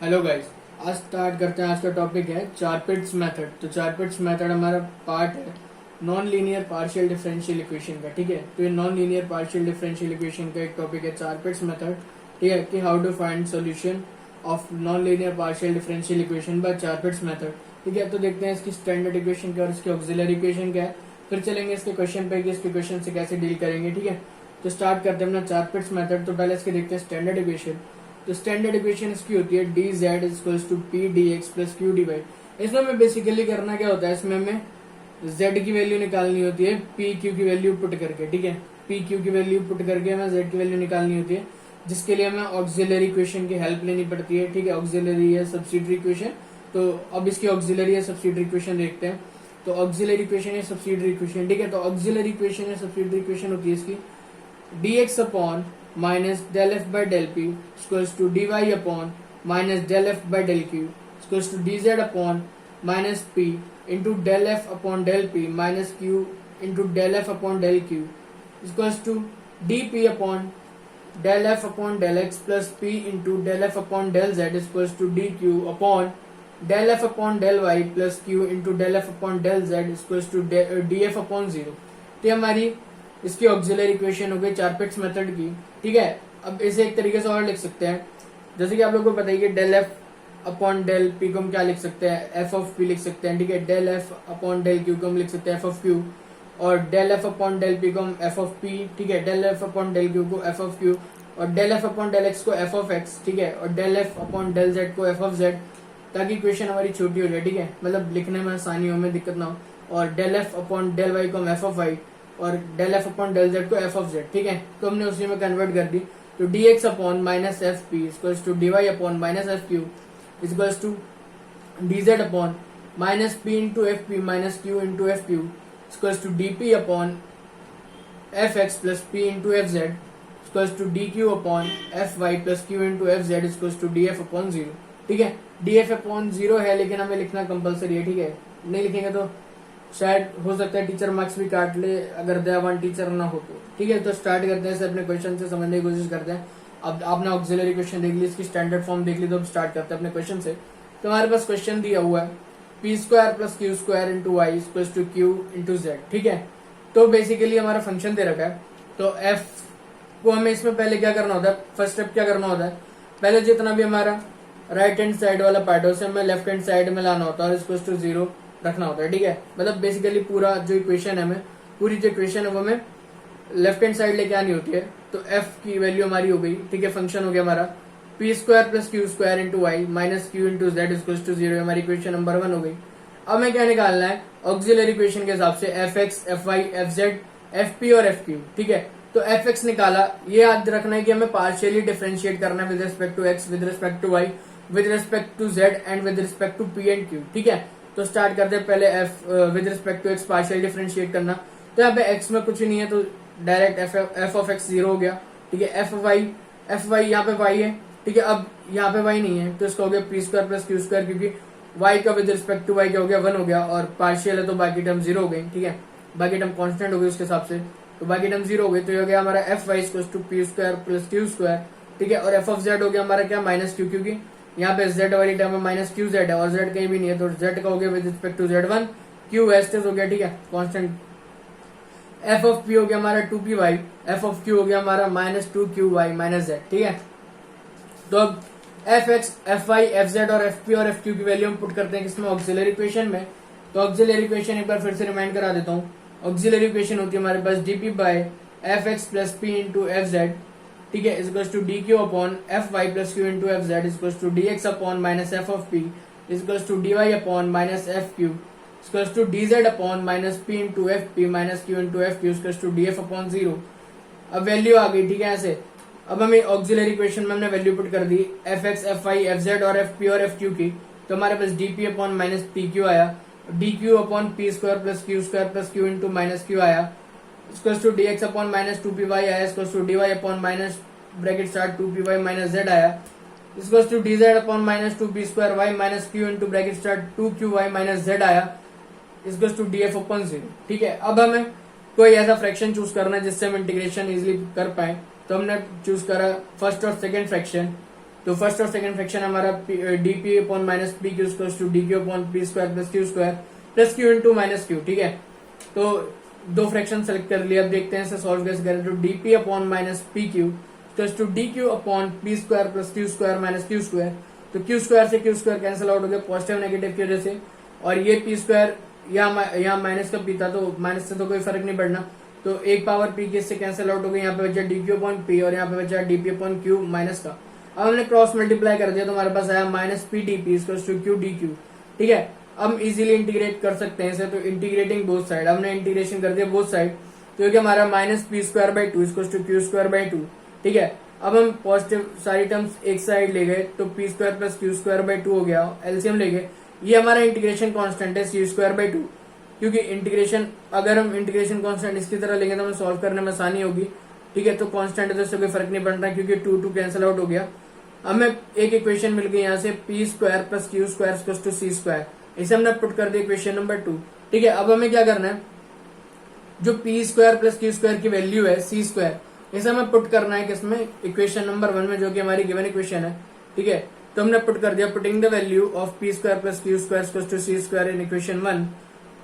Hello guys, आज start करते हैं। आज का टॉपिक है चारपिट्स मेथड। तो चारपिट्स मेथड हमारा पार्ट है non linear partial differential equation का। ठीक है, तो ये non linear partial differential equation का एक टॉपिक है चारपिट्स मेथड। ठीक है, कि how to find solution of non linear partial differential equation by Charpit's method. ठीक है, तो देखते हैं इसकी स्टैंडर्ड इक्वेशन क्या और इसकी ऑक्सिलरी इक्वेशन क्या है, फिर चलेंगे इसके क्वेश्चन पे कि इसके क्वेश्चन से कैसे डील करेंगे। ठीक है, तो स्टार्ट करते हैं अपना चारपिट्स मेथड। तो पहले इसके देखते हैं स्टैंडर्ड इक्वेशन। तो स्टैंडर्ड इक्वेशन इसकी होती है D Z equals to P D x plus Q D Y. इसमें हमें बेसिकली करना क्या होता है, इसमें हमें जेड की वैल्यू निकालनी होती है पी क्यू की वैल्यू पुट करके। ठीक है, पी क्यू की वैल्यू पुट करके हमें जेड की वैल्यू निकालनी होती है, जिसके लिए हमें ऑक्सिलरी इक्वेशन की हेल्प लेनी पड़ती है। ठीक है, ऑक्सिलरी है सब्सिडरी इक्वेशन। तो अब इसकी ऑक्सिलरी है सब्सिडरी इक्वेशन देखते हैं। तो ऑक्सिलरी इक्वेशन है सब्सिडरी इक्वेशन। ठीक है, तो ऑक्सिलरी इक्वेशन है सब्सिडरी इक्वेशन होती है इसकी dx upon minus del F by del P equals to dy upon minus del F by del Q equals to dz upon minus p into del F upon del P minus q into del F upon del Q equals to dp upon del F upon del X plus p into del F upon del z equals to dq upon del F upon del y plus q into del F upon del z equals to df upon 0। तो हमारी इसकी auxiliary equation हो गई Charpit's method की। ठीक है, अब इसे एक तरीके से और लिख सकते हैं, जैसे कि आप लोगों को पता है कि del F upon del p को हम क्या लिख सकते हैं, एफ ऑफ पी लिख सकते हैं। ठीक है, del F upon del q को हम लिख सकते हैं एफ ऑफ क्यू, और del F upon del p को हम एफ ऑफ पी। ठीक है, del F upon del q को एफ ऑफ क्यू, और del F upon del x को एफ ऑफ एक्स। ठीक है, और del F upon del z को एफ ऑफ जेड, ताकि इक्वेशन हमारी छोटी हो जाए। ठीक है, मतलब लिखने में आसानी हो, में दिक्कत ना हो। और del F upon del y को हम एफ ऑफ वाई, और del F upon del z को एफ ऑफ जेड। ठीक है, तो हमने उसी में कन्वर्ट कर दी। तो d x upon minus f p equals to D Y upon minus f q equals to D Z upon minus p into f p minus q into f q equals to d P upon f x plus p into f z equals to d Q upon f y plus Q into f z equals to d f upon 0। ठीक है, D f upon 0 है, लेकिन हमें लिखना compulsory है। ठीक है, नहीं लिखेंगे तो शायद हो सकता है टीचर मार्क्स भी काट ले, अगर दयावान टीचर ना हो तो। ठीक है, तो स्टार्ट करते हैं, अपने क्वेश्चन से समझने की कोशिश करते हैं। अब आपने ऑक्सिलरी क्वेश्चन देख ली, इसकी स्टैंडर्ड फॉर्म देख ली, तो अब स्टार्ट करते हैं अपने क्वेश्चन से। तो हमारे पास क्वेश्चन दिया हुआ है P square plus q square into Y equals to q into z. ठीक है, तो बेसिकली हमारा फंक्शन दे रखा है। तो एफ को हमें इसमें पहले क्या करना होता है, फर्स्ट स्टेप क्या करना होता है, पहले जितना भी हमारा राइट हैंड साइड वाला पार्ट है उसे हमें लेफ्ट हैंड साइड में लाना होता है और इक्वल्स टू 0 रखना होता है। ठीक है, मतलब बेसिकली पूरा जो इक्वेशन है, हमें पूरी जो इक्वेशन है वो हमें लेफ्ट हैंड साइड लेके आनी होती है। तो एफ की वैल्यू हमारी हो गई। ठीक है, फंक्शन हो गया हमारा p square plus q square into y minus q into z equals to 0। हमारी इक्वेशन नंबर 1 हो गई। अब हमें क्या निकालना है, ऑक्सिलरी इक्वेशन के हिसाब से f x F Y F z f P और एफ क्यू। ठीक है, तो एफ एक्स निकाला, ये याद रखना है कि हमें पार्शियली डिफरेंशिएट करना है with respect to x, with respect to y, with respect to z and with respect to p and q. ठीक है, तो स्टार्ट करते हैं पहले f with respect to x partial differentiate करना। तो यहाँ पे एक्स में कुछ नहीं है, तो डायरेक्ट एफ ऑफ एक्स 0 हो गया। ठीक है, एफ वाई यहाँ पे वाई है। ठीक है, अब यहाँ पे वाई नहीं है, तो इसका हो गया P square plus q square, क्योंकि वाई का विद रिस्पेक्ट टू वाई क्या हो गया 1 हो गया, और पार्शियल है तो बाकी टर्म 0 हो गई। ठीक है, बाकी टर्म कॉन्स्टेंट हो गई उसके हिसाब से, तो बाकी टर्म 0 हो गई। तो ये हो गया हमारा f y equals to p square plus q square. ठीक है, और एफ ऑफ जेड हो गया हमारा क्या, माइनस क्यू, क्योंकि यहाँ पे z वाली टर्म में माइनस क्यू जेड है और z कहीं भी नहीं है, तो z का हो गया with respect to z1, q wastage हो गया। ठीक है, कांस्टेंट। f ऑफ p हो गया हमारा 2py, f ऑफ q हो गया हमारा माइनस 2qy माइनस z। ठीक है, तो अब fx fy fz और fp और fq की वैल्यू हम पुट करते हैं किसमें, ऑक्सिलरी इक्वेशन में। तो ऑक्सिलरी इक्वेशन एक बार फिर से रिमाइंड करा देता हूँ। ऑक्सिलरी इक्वेशन होती है हमारे पास dp by fx plus p into fz। ठीक है, equals to d Q upon f y plus Q into f z equals to D x upon minus f of p equals to D Y upon minus f q equals to D Z upon minus p into f p minus q into f q equals to d f upon 0। अब value आ गई। ठीक है, ऐसे अब हमें auxiliary equation में हमने वैल्यू पुट कर दी F x F Y F Z और एफ पी और एफ क्यू की। तो हमारे पास D P upon minus P Q आया, D Q upon P square plus Q into minus Q आया, equals to D x upon minus 2py आया, equals to D Y upon minus bracket start 2py minus z आया, equals to D Z upon minus 2p square y minus q into bracket start 2qy minus z आया, equals to d f upon 0। ठीक है, अब हमें कोई ऐसा fraction choose करना है जिससे हम इंटीग्रेशन इजिली कर पाए। तो हमने चूज करा फर्स्ट और सेकेंड फ्रैक्शन। तो फर्स्ट और सेकंड फ्रैक्शन हमारा d P upon minus P q equals to d Q upon P square plus Q into minus q, ठीक है। तो दो फ्रैक्शन सेलेक्ट कर लिया, अब देखते हैं इसे सॉल्व कैसे करें। तो d P upon minus P q equals to d Q upon P square plus q square minus q square. तो क्यू स्क्वायर से क्यू स्क्वायर कैंसिल आउट हो गया पॉजिटिव नेगेटिव की वजह से, और ये पी स्क्वायर यहाँ माइनस का पी था तो माइनस से तो कोई फर्क नहीं पड़ना, तो एक पावर पी की इससे कैंसिल आउट हो गई। यहाँ पे बचा डी क्यू अपॉन पी और यहाँ पे बचा D P upon Q minus का। अब हमने क्रॉस मल्टीप्लाई कर दिया तो हमारे पास आया minus p d p equals to q d q, ठीक है। हम इजीली इंटीग्रेट कर सकते हैं इसे, तो इंटीग्रेटिंग बोथ साइड, हमने इंटीग्रेशन कर दिया बोथ साइड, तो ये हमारा minus p square by two equals to q square by two, ठीक है। अब हम पॉजिटिव सारी टर्म्स एक साइड ले गए तो P square plus q square by to हो गया, एलसीएम ले गए। ये हमारा इंटीग्रेशन कांस्टेंट है सी स्क्वायर बाई टू, क्योंकि इंटीग्रेशन अगर हम इंटीग्रेशन कांस्टेंट इसकी तरह लेंगे तो हमें सॉल्व करने में आसानी होगी, ठीक है। तो कांस्टेंट है तो इससे कोई फर्क नहीं पड़ता क्योंकि टू टू कैंसिल आउट हो गया। हमें एक इक्वेशन मिल गई यहाँ से p square plus q square equals to C square, इसे हमने पुट कर दिया इक्वेशन नंबर 2, ठीक है। अब हमें क्या करना है, जो P square plus q square की वैल्यू है सी स्क्वायर, इसे हमें पुट करना है किसमें, इक्वेशन नंबर 1 में, जो कि हमारी गिवन इक्वेशन है, ठीक है। तो हमने पुट कर दिया, putting the value of p square plus q square equals to C square in equation 1।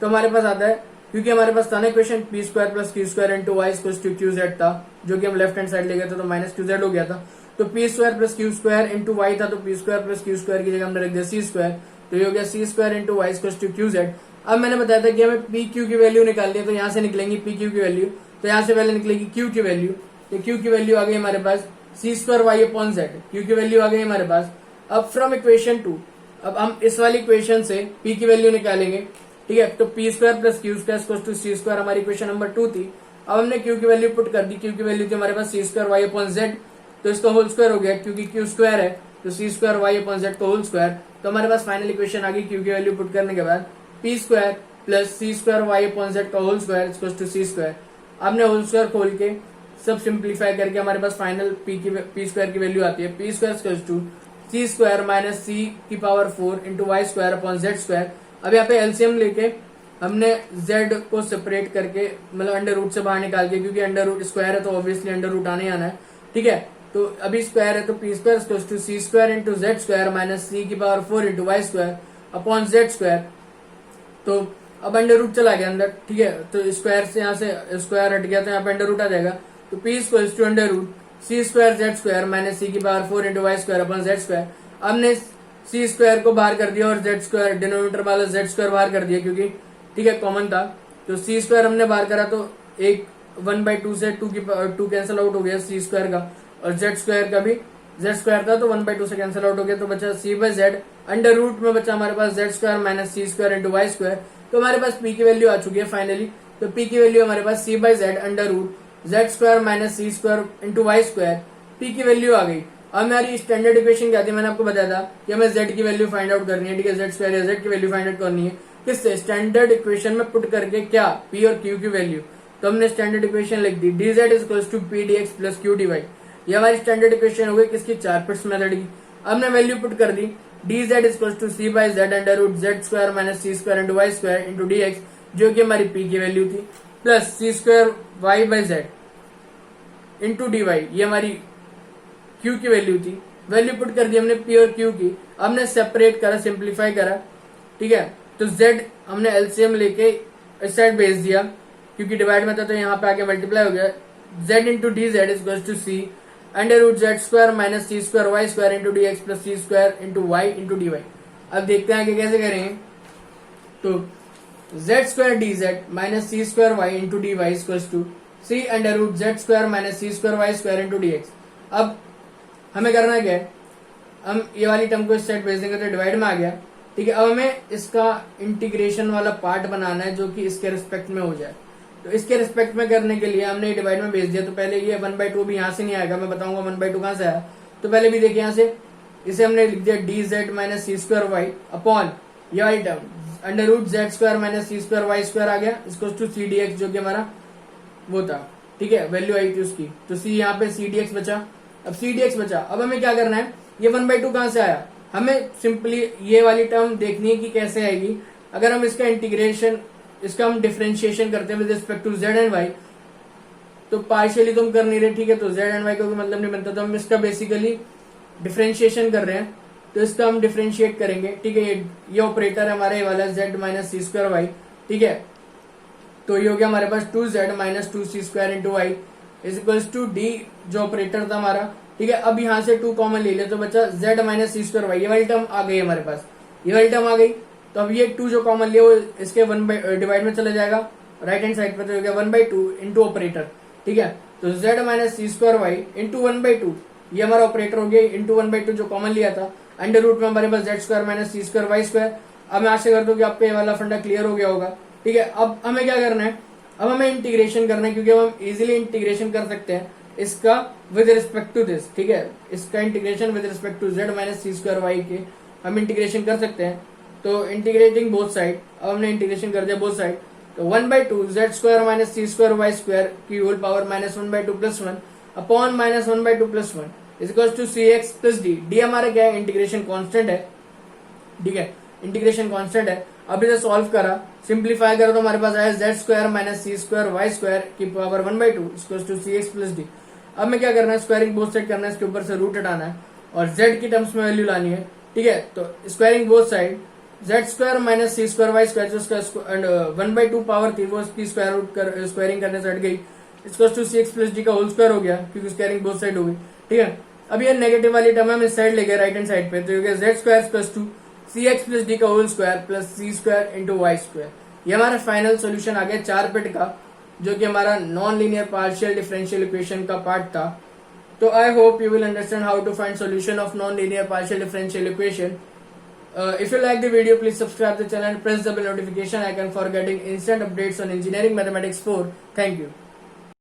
तो हमारे पास आता है, क्योंकि हमारे पास था ना equation p square plus q square into Y equals to Q z था, जो कि हम लेफ्ट हैंड साइड ले गए थे तो माइनस क्यू जेड हो गया था। तो P square plus q square into y था, तो P square plus q square की जगह हमने रख दिया सी स्क्वायर, तो ये हो गया C square into Y equals to Q Z. अब मैंने बताया था कि हमें पी क्यू की वैल्यू निकालनी है, तो यहाँ से निकलेंगी पी क्यू की वैल्यू, तो यहाँ से पहले निकलेगी क्यू की वैल्यू, तो क्यू की वैल्यू आ गई हमारे पास C square Y upon Z, Q की वैल्यू आ गई हमारे पास। अब फ्रॉम इक्वेशन 2, अब हम इस वाली इक्वेशन से पी की वैल्यू निकालेंगे, ठीक है। तो P square plus q square equals to C square हमारी इक्वेशन नंबर 2 थी। अब हमने क्यू की वैल्यू पुट कर दी, क्यू की वैल्यू थी हमारे पास C square Y upon Z, तो इसका होल स्क्वायर हो गया, क्योंकि क्यू स्क्वायर है तो सी स्क्वायर वाई अपॉन जेड का होल स्क्वायर। तो हमारे पास फाइनल इक्वेशन आ गई, क्यू की वैल्यू पुट करने के बाद पी स्क्वायर प्लस सी स्क्वायर वाई अपॉन जेड का whole square equals to C square. हमने होल स्क्वायर खोल के सब सिंप्लीफाई करके हमारे पास फाइनल पी स्क्वायर की वैल्यू आती है, P square equals to C square minus C की power 4 into Y square upon Z square. अब यहाँ पे एलसीएम लेके हमने z को सेपरेट करके, मतलब अंडर रूट से बाहर निकाल के, क्योंकि अंडर रूट स्क्वायर है तो ऑब्वियसली अंडर रूट आने आना है, ठीक है। तो अभी स्क्वायर है तो P square equals to C square into Z square minus C की power 4 into Y square upon Z square. तो अब अंडर रूट चला गया अंदर, ठीक है। तो स्क्वायर से यहाँ से स्क्वायर हट गया तो यहाँ पे अंडर रूट आ जाएगा, तो P equals to under root C square Z square minus C की power 4 into Y square upon Z square. हमने सी स्क्वायर को बाहर कर दिया और जेड स्क्वायर डिनोमिनेटर वाला जेड स्क्वायर बाहर कर दिया, क्योंकि ठीक है कॉमन था। तो सी स्क्वायर हमने बाहर करा तो एक 1/2 से 2 कैंसिल आउट हो गया सी स्क्वायर का, और जेड स्क्वायर का भी जेड स्क्वायर था तो 1/2 से कैंसिल आउट हो गया, तो बचा सी बाय जेड। अंडर रूट में बचा हमारे पास जेड स्क्वायर माइनस सी स्क्वायर इंटू वाई स्क्वायर। तो हमारे पास पी की वैल्यू आ चुकी है फाइनली, तो पी की वैल्यू हमारे पास C by Z under root Z square minus C square into Y square, P की वैल्यू आ गई। अब हमारी स्टैंडर्ड इक्वेशन क्या थी, मैंने आपको बताया था कि हमें जेड की वैल्यू फाइंड आउट करनी है, ठीक है। जेड स्क्वायर या जेड की वैल्यू फाइंड आउट करनी है किससे, स्टैंडर्ड इक्वेशन में पुट करके, क्या, पी और क्यू की वैल्यू। तो हमने स्टैंडर्ड इक्वेशन लिख दी, D Z equals to P D x plus Q D Y. ये हमारी स्टैंडर्ड इक्वेशन हो गई किसकी, चारपिट्स मेथड की। हमने वैल्यू पुट कर दी, D Z equals to C by Z under root Z square minus C square into Y square into D X, जो कि हमारी पी की वैल्यू थी, plus C square Y by Z into D Y, ये हमारी Q की value थी। Value put कर दी हमने पी और क्यू की। हमने सेपरेट करा, सिंप्लीफाई करा, ठीक है। तो z हमने एलसीएम लेके इस साइड भेज दिया, क्योंकि डिवाइड में था तो यहाँ पे आके मल्टीप्लाई हो गया। z into d z is to c under root Z square minus C square Y square into D x plus C square into y into D y. अब देखते हैं आगे कैसे करेंगे। तो z square d Z minus C square y into D y equal to c under root Z square minus C square Y square into D x. अब हमें करना क्या है, हम ये वाली टर्म को इस साइड भेज देंगे तो डिवाइड में आ गया, ठीक है। अब हमें इसका इंटीग्रेशन वाला पार्ट बनाना है जो कि इसके रिस्पेक्ट में हो जाए। तो इसके रिस्पेक्ट में करने के लिए हमने डिवाइड में भेज दिया, तो पहले ये 1/2 भी यहाँ से नहीं आएगा, मैं बताऊंगा 1/2 कहाँ से आया। तो पहले भी देखिए यहाँ से इसे हमने लिख दिया डी जेड माइनस सी स्क्वायर वाई अपॉन ये वाली term under root Z square minus सी स्क्वायर वाई स्क्वायर आ गया, इसको टू सी डी एक्स, जो कि हमारा वो था, ठीक है, वैल्यू आई थी उसकी। तो सी यहाँ पे सी डी एक्स बचा। अब सी डी एक्स बचा, अब हमें क्या करना है, ये 1/2 कहाँ से आया, हमें सिंपली ये वाली टर्म देखनी है कि कैसे आएगी। अगर हम इसका इंटीग्रेशन, इसका हम डिफरेंशिएशन करते हैं with respect to z and y, तो पार्शियली तो हम कर नहीं रहे, ठीक है। तो जेड एंड वाई का कोई मतलब नहीं बनता, तो हम इसका बेसिकली डिफ्रेंशिएशन कर रहे हैं तो इसका हम डिफ्रेंशिएट करेंगे, ठीक है। ये ऑपरेटर हमारे वाला z माइनस सी स्क्वायर वाई, ठीक है। तो ये हो गया हमारे पास 2z minus 2c square into y is equals to d जो ऑपरेटर था हमारा, ठीक है। अब यहाँ से 2 कॉमन ले ले तो बचा z माइनस सी स्क्वायर वाई, ये वाली टर्म आ गई हमारे पास, ये वाली टर्म आ गई। तो अब ये 2 जो कॉमन लिया वो इसके 1 डिवाइड में चला जाएगा राइट हैंड साइड पे, तो हो गया 1/2 इंटू ऑपरेटर, ठीक है। तो z माइनस सी स्क्वायर वाई इंटू 1/2 ये हमारा ऑपरेटर हो गया इंटू 1/2 जो कॉमन लिया था, अंडर रूट में हमारे पास z स्क्वायर माइनस सी स्क्वायर वाई स्क्वायर। अब मैं आशा करता हूँ कि आपको ये वाला फंडा क्लियर हो गया होगा, ठीक है। अब हमें क्या करना है, अब हमें इंटीग्रेशन करना है, क्योंकि अब हम इजीली इंटीग्रेशन कर सकते हैं इसका विद रिस्पेक्ट टू दिस, ठीक है। इसका integration with respect to z minus C square y के हम इंटीग्रेशन कर सकते हैं। तो इंटीग्रेटिंग बोथ साइड, अब हमने इंटीग्रेशन कर दिया बोथ साइड, तो 1/2 z स्क्वायर माइनस सी स्क्वायर वाई स्क्वायर की whole power minus 1/2 plus 1 upon minus 1/2 plus 1 is equal to c x plus d. D हमारा क्या है, इंटीग्रेशन कांस्टेंट है, ठीक है, इंटीग्रेशन कांस्टेंट है। अब इसे सॉल्व करा, सिंप्लीफाई करा तो हमारे पास आया z स्क्वायर माइनस सी स्क्वायर वाई स्क्वायर की power 1/2 equal to c x plus d. अब मैं क्या करना है, स्क्वायरिंग बोथ साइड करना है, इसके ऊपर से रूट हटाना है और z की टर्म्स में वैल्यू लानी है, ठीक है। तो squaring both side z square minus सी स्क्वायर वाई स्क्वायर जो उसका 1/2 पावर थी वो उसकी स्क्वायर रूट कर स्क्वायरिंग करने से हट गई, equal to c x plus d का होल स्क्वायर हो गया क्योंकि स्क्वायरिंग बोथ साइड हो गई, ठीक है। अब ये नेगेटिव वाली टर्म हम इस साइड ले गए राइट हैंड साइड पे, तो ये z स्क्वायर प्लस 2 सी एक्स प्लस डी का होल स्क्वायर प्लस सी स्क्वायर इंटू वाई स्क्वायर। ये हमारा फाइनल सोल्यूशन आ गया 4 बिट का, जो कि हमारा non linear partial differential equation का पार्ट था। तो I hope you will understand how to find solution of non-linear partial differential equation. If you like the video, please subscribe the channel and press the bell notification icon for getting instant updates on Engineering Mathematics 4. Thank you.